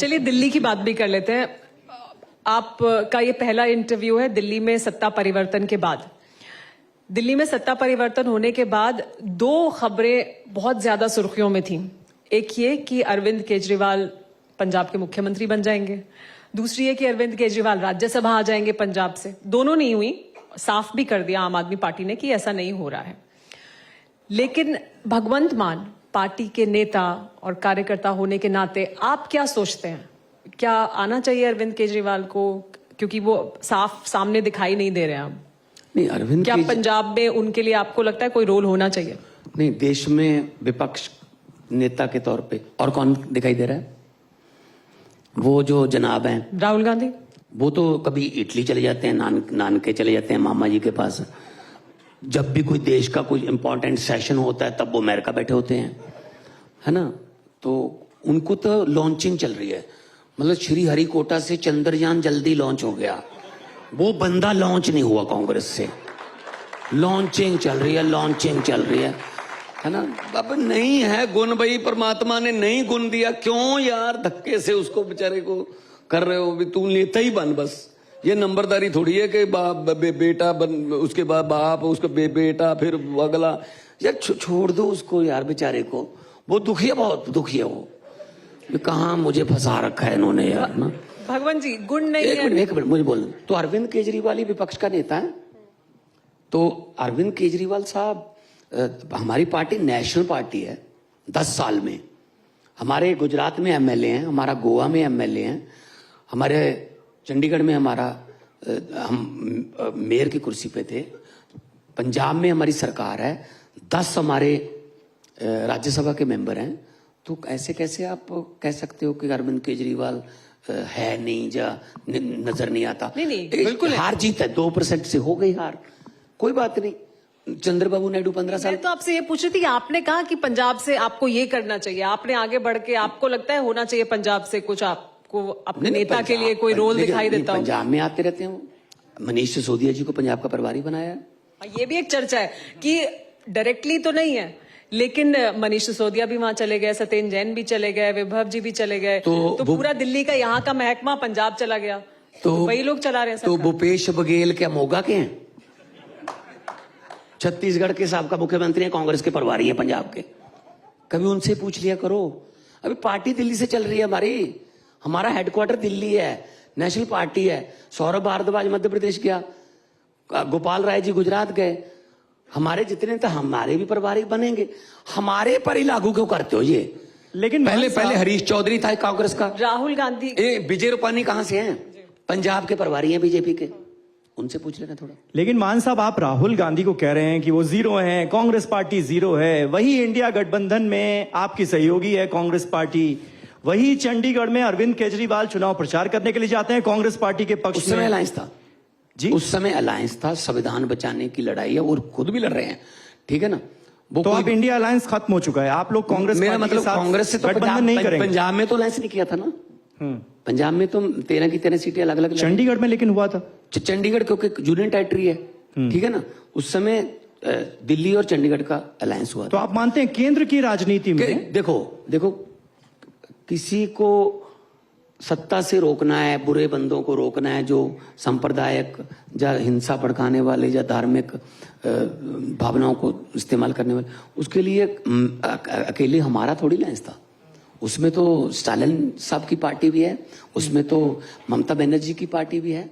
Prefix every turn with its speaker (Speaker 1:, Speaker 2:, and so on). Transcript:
Speaker 1: चलिए दिल्ली की बात भी कर लेते हैं। आपका ये पहला इंटरव्यू है दिल्ली में सत्ता परिवर्तन के बाद। दिल्ली में सत्ता परिवर्तन होने के बाद दो खबरें बहुत ज्यादा सुर्खियों में थी। एक ये कि अरविंद केजरीवाल पंजाब के मुख्यमंत्री बन जाएंगे, दूसरी है कि अरविंद केजरीवाल राज्यसभा आ जाएंगे पंजाब से। दोनों नहीं हुई, साफ भी कर दिया आम आदमी पार्टी ने कि ऐसा नहीं हो रहा है। लेकिन भगवंत मान पार्टी के नेता और कार्यकर्ता होने के नाते आप क्या सोचते हैं, क्या आना चाहिए अरविंद केजरीवाल को, क्योंकि वो साफ सामने दिखाई नहीं दे रहे हैं अब?
Speaker 2: नहीं, अरविंद
Speaker 1: क्या पंजाब में उनके लिए आपको लगता है कोई रोल होना चाहिए?
Speaker 2: नहीं, देश में विपक्ष नेता के तौर पे और कौन दिखाई दे रहा है? वो जो जनाब हैं
Speaker 1: राहुल गांधी, वो
Speaker 2: तो कभी इटली चले जाते हैं, नानके चले जाते हैं मामा जी के पास। जब भी कोई देश का कोई इंपॉर्टेंट सेशन होता है तब वो अमेरिका बैठे होते हैं, है ना। तो उनको तो लॉन्चिंग चल रही है, मतलब श्री हरिकोटा से चंद्रयान जल्दी लॉन्च हो गया, वो बंदा लॉन्च नहीं हुआ कांग्रेस से। लॉन्चिंग चल रही है, लॉन्चिंग चल रही है ना। अब नहीं है गुण, भाई परमात्मा ने नहीं गुण दिया, क्यों यार धक्के से उसको बेचारे को कर रहे हो? भी तू नेता ही बन बस। ये नंबरदारी थोड़ी है कि बाप बेटा बन, उसके बाद बाप, उसका बेटा, फिर अगला। यार छोड़ दो उसको यार, बेचारे को। वो दुखी है, बहुत दुखी है वो। कहाँ मुझे फंसा रखा है इन्होंने यार ना।
Speaker 1: भगवान जी गुण नहीं है।
Speaker 2: एक मिनट मुझे बोल। तो अरविंद केजरीवाल ही विपक्ष का नेता है। तो अरविंद केजरीवाल साहब, हमारी पार्टी नेशनल पार्टी है। 10 साल में हमारे गुजरात में एमएलए हैं, हमारा गोवा में एमएलए हैं, हमारे चंडीगढ़ में हमारा हम मेयर की कुर्सी पे थे, पंजाब में हमारी सरकार है, 10 हमारे राज्यसभा के मेंबर हैं। तो ऐसे कैसे आप कह सकते हो कि अरविंद केजरीवाल है नहीं, जा नजर नहीं आता?
Speaker 1: नहीं, बिल्कुल
Speaker 2: हार जीत है, 2% से हो गई हार, कोई बात नहीं। चंद्रबाबू नायडू 15 साल।
Speaker 1: मैं तो आपसे ये पूछ रही थी, आपने कहा कि पंजाब से आपको ये करना चाहिए, आपने आगे बढ़ के आपको लगता है होना चाहिए पंजाब से कुछ, आपको अपने नेता के लिए कोई रोल दिखाई देता हो?
Speaker 2: पंजाब में आते रहते हैं। मनीष सिसोदिया जी को पंजाब का प्रभारी बनाया है।
Speaker 1: ये भी एक चर्चा है कि डायरेक्टली तो नहीं है, लेकिन मनीष सिसोदिया भी वहां चले गए, सत्येंद्र जैन भी चले गए, विभव जी भी चले गए, तो पूरा दिल्ली का यहाँ का महकमा पंजाब चला गया, तो वही लोग चला रहे हैं।
Speaker 2: तो भूपेश बघेल क्या मोगा के हैं? छत्तीसगढ़ के साहब का मुख्यमंत्री है, कांग्रेस के प्रभारी है पंजाब के। कभी उनसे पूछ लिया करो। अभी पार्टी दिल्ली से चल रही है हमारी, हमारा हेडक्वार्टर दिल्ली है, नेशनल पार्टी है। सौरभ भारद्वाज मध्य प्रदेश गया, गोपाल राय जी गुजरात गए, हमारे जितने तो हमारे भी प्रभारी बनेंगे। हमारे पर ही लागू क्यों करते हो ये? लेकिन पहले हरीश चौधरी था कांग्रेस का,
Speaker 1: राहुल गांधी,
Speaker 2: विजय रूपानी कहां से हैं? पंजाब के प्रभारी हैं बीजेपी के, उनसे पूछ लेना थोड़ा।
Speaker 3: लेकिन मान साहब, आप राहुल गांधी को कह रहे हैं कि वो जीरो हैं, कांग्रेस पार्टी जीरो है। वही इंडिया गठबंधन में आपकी सहयोगी है कांग्रेस पार्टी, वही चंडीगढ़ में अरविंद केजरीवाल चुनाव प्रचार करने के लिए जाते हैं कांग्रेस पार्टी के पक्ष में।
Speaker 2: उस समय अलायंस था
Speaker 3: जी,
Speaker 2: उस समय अलायंस था, संविधान बचाने की लड़ाई है और खुद भी लड़ रहे हैं, ठीक है ना।
Speaker 3: तो अब इंडिया अलायंस खत्म हो चुका है, आप लोग कांग्रेस
Speaker 2: मेरा मतलब कांग्रेस से तो
Speaker 3: गठबंधन नहीं करेंगे।
Speaker 2: पंजाब में तो अलायंस नहीं किया था ना। पंजाब में तो 13 की 13 सीटें अलग अलग।
Speaker 3: चंडीगढ़ में लेकिन हुआ था।
Speaker 2: चंडीगढ़ क्योंकि यूनियन टेरिटरी है, ठीक है ना। उस समय दिल्ली और चंडीगढ़ का अलायंस हुआ।
Speaker 3: तो आप मानते हैं केंद्र की राजनीति में,
Speaker 2: देखो किसी को सत्ता से रोकना है, बुरे बंदों को रोकना है, जो सांप्रदायिक या हिंसा भड़काने वाले या धार्मिक भावनाओं को इस्तेमाल करने वाले, उसके लिए अकेले हमारा थोड़ी अलायंस था। उसमें तो स्टालिन साहब की पार्टी भी है, उसमें तो ममता बनर्जी की पार्टी भी है,